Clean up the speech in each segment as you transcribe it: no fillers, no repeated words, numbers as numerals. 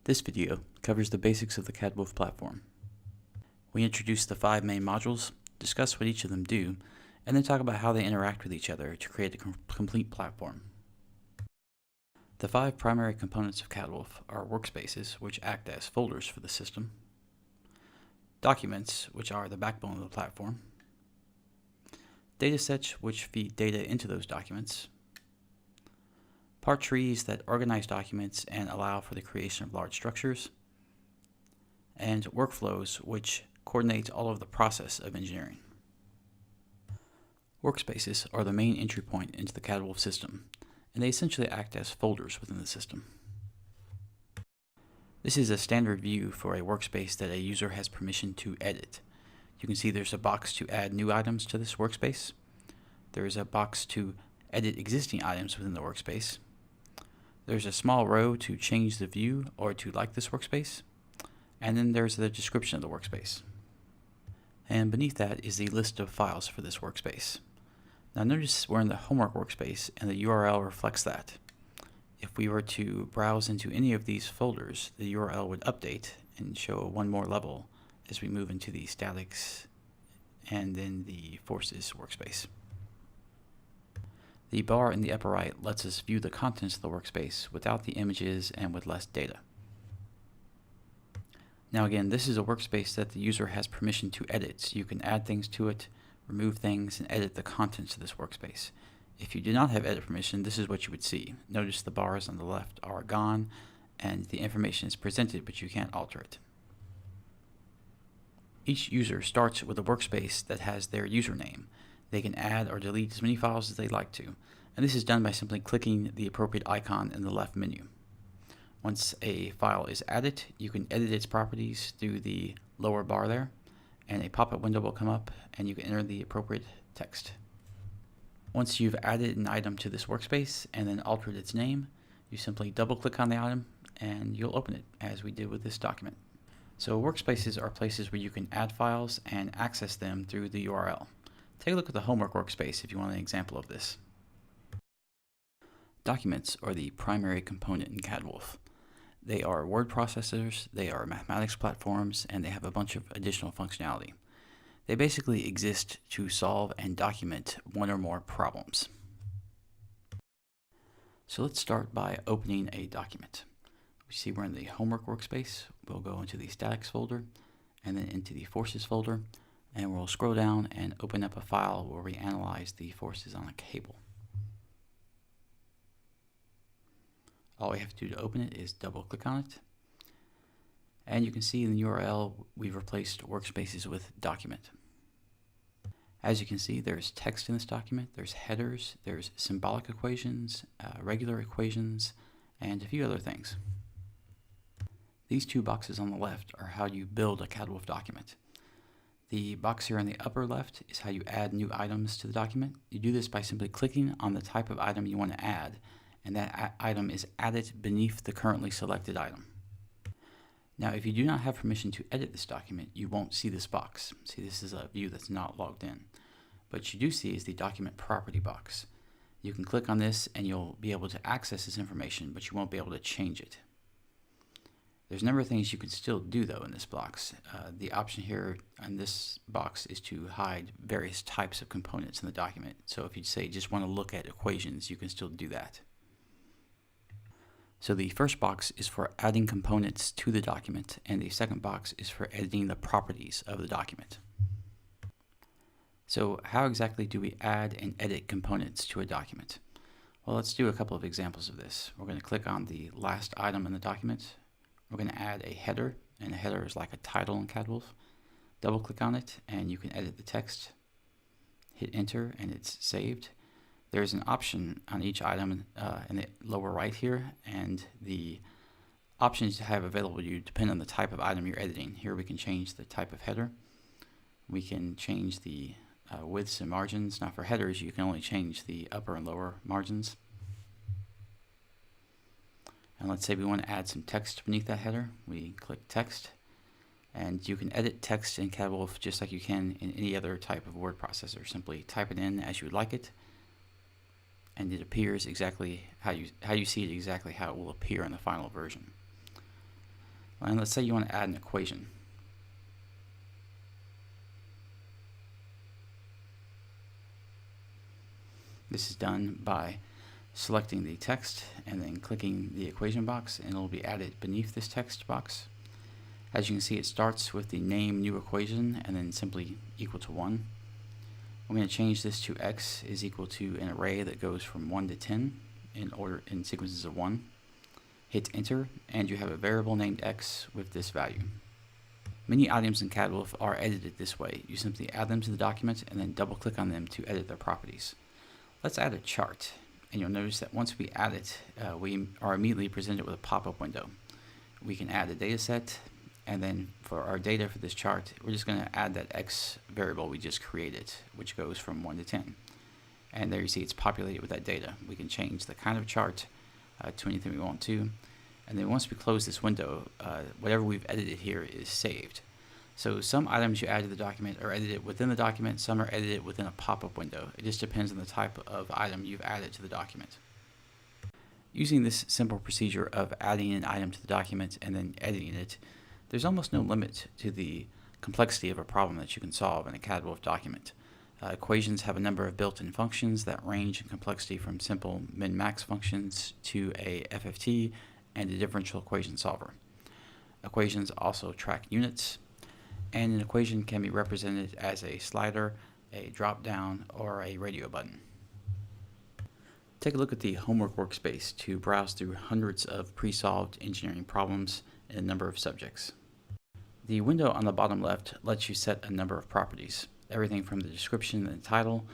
This video covers the basics of the CADWOLF platform. We introduce the 5 main modules, discuss what each of them do, and then talk about how they interact with each other to create a complete platform. The 5 primary components of CADWOLF are workspaces, which act as folders for the system, documents, which are the backbone of the platform, datasets, which feed data into those documents, part trees that organize documents and allow for the creation of large structures, and workflows, which coordinate all of the process of engineering. Workspaces are the main entry point into the CADWOLF system, and they essentially act as folders within the system. This is a standard view for a workspace that a user has permission to edit. You can see there's a box to add new items to this workspace. There is a box to edit existing items within the workspace. There's a small row to change the view or to like this workspace. And then there's the description of the workspace. And beneath that is the list of files for this workspace. Now notice we're in the homework workspace and the URL reflects that. If we were to browse into any of these folders, the URL would update and show one more level as we move into the statics and then the forces workspace. The bar in the upper right lets us view the contents of the workspace without the images and with less data. Now again, this is a workspace that the user has permission to edit, so you can add things to it, remove things, and edit the contents of this workspace. If you do not have edit permission, this is what you would see. Notice the bars on the left are gone and the information is presented, but you can't alter it. Each user starts with a workspace that has their username. They can add or delete as many files as they'd like to, and this is done by simply clicking the appropriate icon in the left menu. Once a file is added, you can edit its properties through the lower bar there, and a pop-up window will come up and you can enter the appropriate text. Once you've added an item to this workspace and then altered its name, you simply double-click on the item and you'll open it, as we did with this document. So workspaces are places where you can add files and access them through the URL. Take a look at the homework workspace if you want an example of this. Documents are the primary component in CADWOLF. They are word processors, they are mathematics platforms, and they have a bunch of additional functionality. They basically exist to solve and document one or more problems. So let's start by opening a document. We see we're in the homework workspace. We'll go into the statics folder and then into the forces folder, and we'll scroll down and open up a file where we analyze the forces on a cable. All we have to do to open it is double click on it. And you can see in the URL we've replaced workspaces with document. As you can see, there's text in this document, there's headers, there's symbolic equations, regular equations, and a few other things. These two boxes on the left are how you build a CADWOLF document. The box here on the upper left is how you add new items to the document. You do this by simply clicking on the type of item you want to add, and that item is added beneath the currently selected item. Now, if you do not have permission to edit this document, you won't see this box. See, this is a view that's not logged in. What you do see is the document property box. You can click on this and you'll be able to access this information, but you won't be able to change it. There's a number of things you can still do though in this box. The option here on this box is to hide various types of components in the document. So if you say just want to look at equations, you can still do that. So the first box is for adding components to the document, and the second box is for editing the properties of the document. So how exactly do we add and edit components to a document? Well, let's do a couple of examples of this. We're going to click on the last item in the document. We're going to add a header, and a header is like a title in CADWOLF. Double click on it and you can edit the text. Hit enter and it's saved. There's an option on each item in the lower right here, and the options you have available to you depend on the type of item you're editing. Here we can change the type of header. We can change the widths and margins. Now for headers you can only change the upper and lower margins. And let's say we want to add some text beneath that header. We click text, and you can edit text in CADWOLF just like you can in any other type of word processor. Simply type it in as you would like it, and it appears exactly how you see it, exactly how it will appear in the final version. And let's say you want to add an equation. This is done by selecting the text and then clicking the equation box, and it will be added beneath this text box. As you can see, it starts with the name new equation and then simply equal to 1. I'm going to change this to x is equal to an array that goes from 1 to 10 in sequences of 1. Hit enter, and you have a variable named x with this value. Many items in CADWOLF are edited this way. You simply add them to the document and then double click on them to edit their properties. Let's add a chart, and you'll notice that once we add it, we are immediately presented with a pop-up window. We can add a data set, and then for our data for this chart, we're just going to add that x variable we just created, which goes from 1 to 10. And there you see it's populated with that data. We can change the kind of chart to anything we want to. And then once we close this window, whatever we've edited here is saved. So some items you add to the document are edited within the document, some are edited within a pop-up window. It just depends on the type of item you've added to the document. Using this simple procedure of adding an item to the document and then editing it, there's almost no limit to the complexity of a problem that you can solve in a CADWOLF document. Equations have a number of built-in functions that range in complexity from simple min-max functions to a FFT and a differential equation solver. Equations also track units, and an equation can be represented as a slider, a drop-down, or a radio button. Take a look at the homework workspace to browse through hundreds of pre-solved engineering problems in a number of subjects. The window on the bottom left lets you set a number of properties, everything from the description and the title,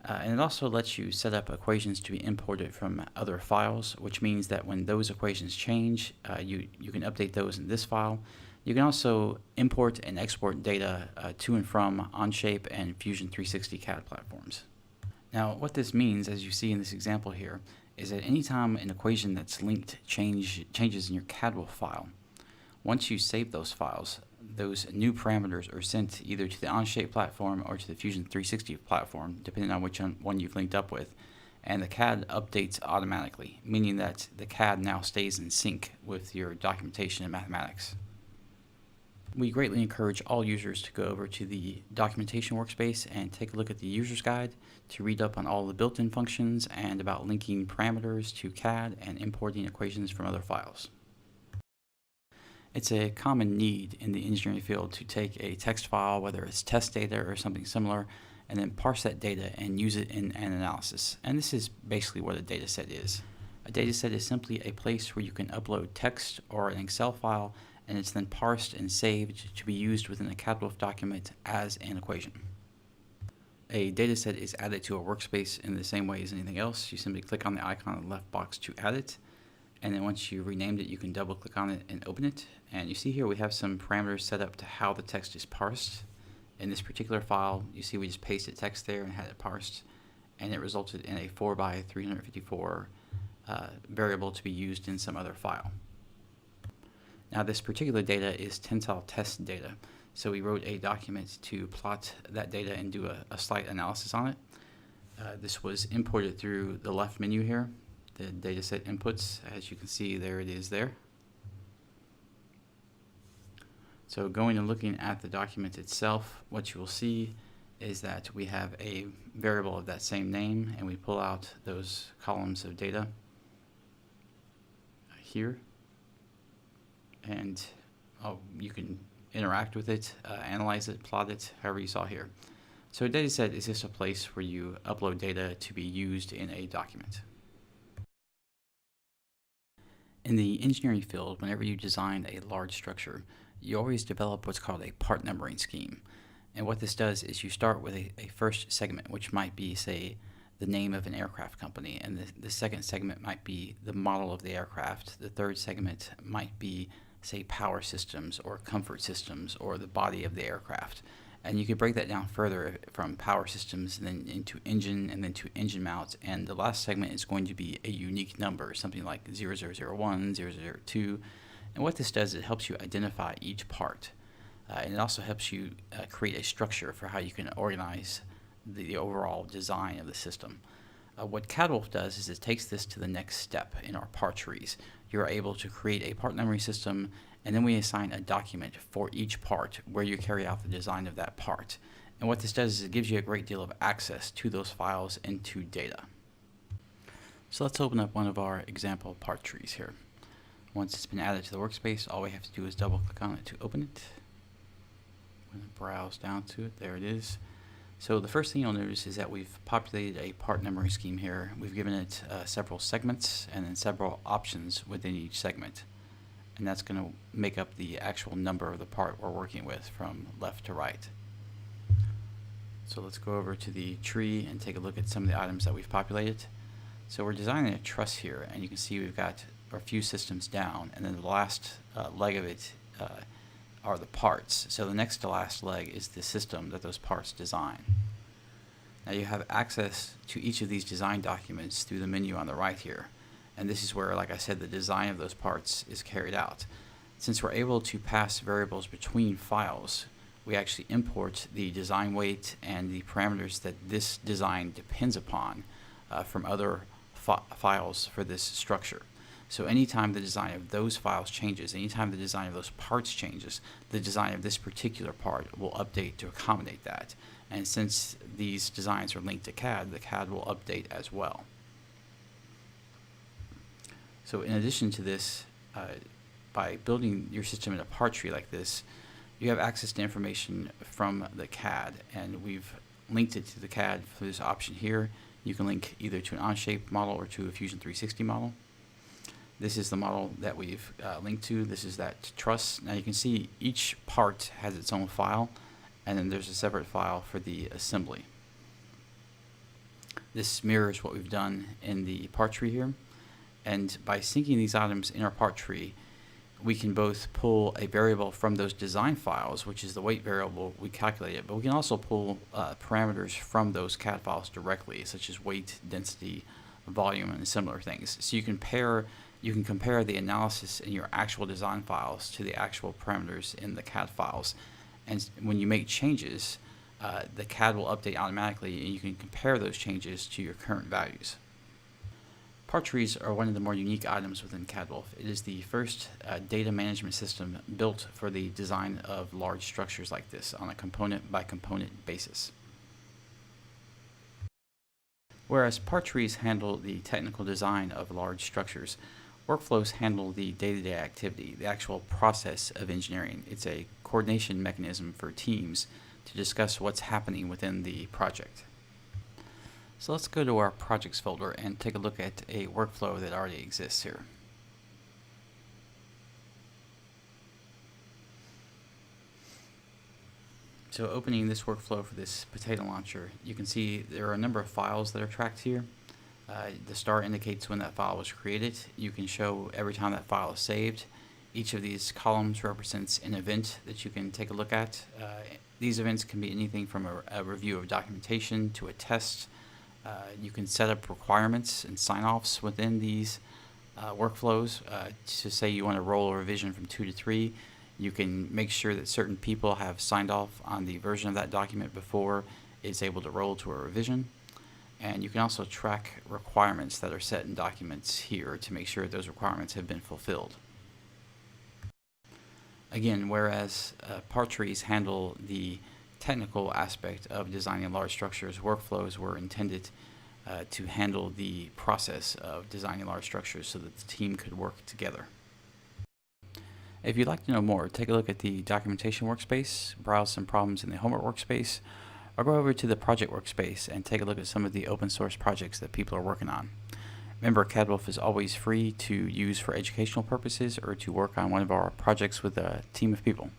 and it also lets you set up equations to be imported from other files, which means that when those equations change, you can update those in this file. You can also import and export data to and from Onshape and Fusion 360 CAD platforms. Now, what this means, as you see in this example here, is that anytime an equation that's linked changes in your CADWOLF file, once you save those files, those new parameters are sent either to the Onshape platform or to the Fusion 360 platform, depending on which one you've linked up with, and the CAD updates automatically, meaning that the CAD now stays in sync with your documentation and mathematics. We greatly encourage all users to go over to the documentation workspace and take a look at the user's guide to read up on all the built-in functions and about linking parameters to CAD and importing equations from other files. It's a common need in the engineering field to take a text file, whether it's test data or something similar, and then parse that data and use it in an analysis. And this is basically what a data set is. A data set is simply a place where you can upload text or an Excel file, and it's then parsed and saved to be used within a CADWOLF document as an equation. A data set is added to a workspace in the same way as anything else. You simply click on the icon in the left box to add it, and then once you renamed it, you can double click on it and open it. And you see here we have some parameters set up to how the text is parsed. In this particular file, you see we just pasted text there and had it parsed, and it resulted in a 4x354 variable to be used in some other file. Now this particular data is tensile test data, so we wrote a document to plot that data and do a slight analysis on it. This was imported through the left menu here, the dataset inputs. As you can see, there it is there. So going and looking at the document itself, what you will see is that we have a variable of that same name, and we pull out those columns of data here. And you can interact with it, analyze it, plot it, however you saw here. So a data set is just a place where you upload data to be used in a document. In the engineering field, whenever you design a large structure, you always develop what's called a part numbering scheme. And what this does is you start with a first segment, which might be, say, the name of an aircraft company, and the second segment might be the model of the aircraft. The third segment might be, say, power systems or comfort systems or the body of the aircraft. And you could break that down further from power systems and then into engine and then to engine mount. And the last segment is going to be a unique number, something like 0001, 002. And what this does, it helps you identify each part. And it also helps you create a structure for how you can organize the overall design of the system. What CADWOLF does is it takes this to the next step in our part trees. you're able to create a part memory system, and then we assign a document for each part where you carry out the design of that part. And what this does is it gives you a great deal of access to those files and to data. So let's open up one of our example part trees here. Once it's been added to the workspace, all we have to do is double click on it to open it. I'm going to browse down to it. There it is. So the first thing you'll notice is that we've populated a part memory scheme here. We've given it several segments and then several options within each segment. And that's going to make up the actual number of the part we're working with from left to right. So let's go over to the tree and take a look at some of the items that we've populated. So we're designing a truss here, and you can see we've got a few systems down, and then the last leg of it are the parts. So the next to last leg is the system that those parts design. Now you have access to each of these design documents through the menu on the right here, and this is where, like I said, the design of those parts is carried out. Since we're able to pass variables between files, we actually import the design weight and the parameters that this design depends upon from other files for this structure. So anytime the design of those files changes, anytime the design of those parts changes, the design of this particular part will update to accommodate that. And since these designs are linked to CAD, the CAD will update as well. So in addition to this, by building your system in a part tree like this, you have access to information from the CAD, and we've linked it to the CAD for this option here. You can link either to an Onshape model or to a Fusion 360 model. This is the model that we've linked to. This is that truss. Now you can see each part has its own file, and then there's a separate file for the assembly. This mirrors what we've done in the part tree here, and by syncing these items in our part tree, we can both pull a variable from those design files, which is the weight variable we calculated, but we can also pull parameters from those CAD files directly, such as weight, density, volume, and similar things. So you can compare the analysis in your actual design files to the actual parameters in the CAD files. And when you make changes, the CAD will update automatically, and you can compare those changes to your current values. Part trees are one of the more unique items within CADWOLF. It is the first data management system built for the design of large structures like this on a component by component basis. Whereas part trees handle the technical design of large structures, workflows handle the day-to-day activity, the actual process of engineering. It's a coordination mechanism for teams to discuss what's happening within the project. So let's go to our projects folder and take a look at a workflow that already exists here. So opening this workflow for this potato launcher, you can see there are a number of files that are tracked here. The star indicates when that file was created. You can show every time that file is saved. Each of these columns represents an event that you can take a look at. These events can be anything from a review of documentation to a test. You can set up requirements and sign-offs within these workflows. To say you want to roll a revision from 2 to 3, you can make sure that certain people have signed off on the version of that document before it's able to roll to a revision. And you can also track requirements that are set in documents here to make sure those requirements have been fulfilled. Again, whereas part trees handle the technical aspect of designing large structures, workflows were intended to handle the process of designing large structures so that the team could work together. If you'd like to know more, take a look at the documentation workspace, browse some problems in the homework workspace, or go over to the project workspace and take a look at some of the open source projects that people are working on. Remember, CADWOLF is always free to use for educational purposes or to work on one of our projects with a team of people.